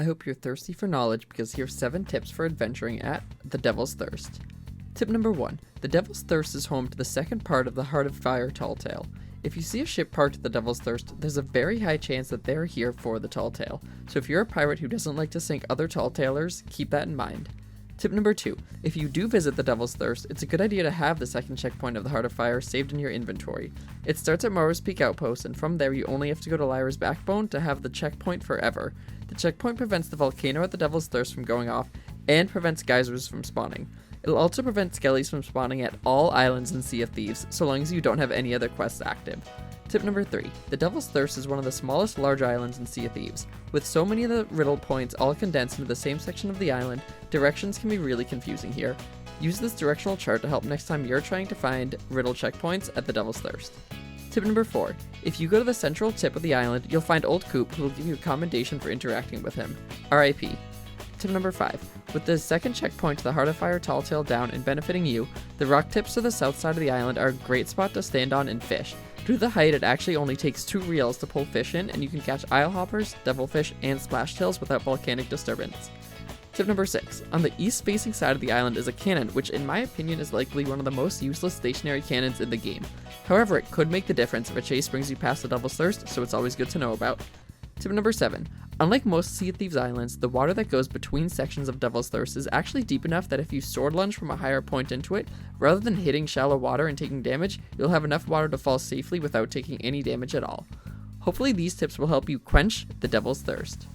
I hope you're thirsty for knowledge because here's 7 tips for adventuring at the Devil's Thirst. Tip number 1. The Devil's Thirst is home to the second part of the Heart of Fire Tall Tale. If you see a ship parked at the Devil's Thirst, there's a very high chance that they're here for the Tall Tale, so if you're a pirate who doesn't like to sink other Tall Talers, keep that in mind. Tip number 2. If you do visit the Devil's Thirst, it's a good idea to have the second checkpoint of the Heart of Fire saved in your inventory. It starts at Morrow's Peak Outpost, and from there you only have to go to Lyra's Backbone to have the checkpoint forever. The checkpoint prevents the volcano at the Devil's Thirst from going off, and prevents geysers from spawning. It'll also prevent skellies from spawning at all islands in Sea of Thieves, so long as you don't have any other quests active. Tip number 3. The Devil's Thirst is one of the smallest large islands in Sea of Thieves. With so many of the riddle points all condensed into the same section of the island, directions can be really confusing here. Use this directional chart to help next time you're trying to find riddle checkpoints at the Devil's Thirst. Tip number 4. If you go to the central tip of the island, you'll find Old Coop, who will give you a commendation for interacting with him. RIP. Tip number 5. With the second checkpoint to the Heart of Fire Tall Tale down and benefiting you, the rock tips to the south side of the island are a great spot to stand on and fish. Due to the height, it actually only takes 2 reels to pull fish in, and you can catch islehoppers, devilfish, and splashtails without volcanic disturbance. Tip number 6. On the east-facing side of the island is a cannon, which in my opinion is likely one of the most useless stationary cannons in the game. However, it could make the difference if a chase brings you past the Devil's Thirst, so it's always good to know about. Tip number 7. Unlike most Sea of Thieves islands, the water that goes between sections of Devil's Thirst is actually deep enough that if you sword lunge from a higher point into it, rather than hitting shallow water and taking damage, you'll have enough water to fall safely without taking any damage at all. Hopefully these tips will help you quench the Devil's Thirst.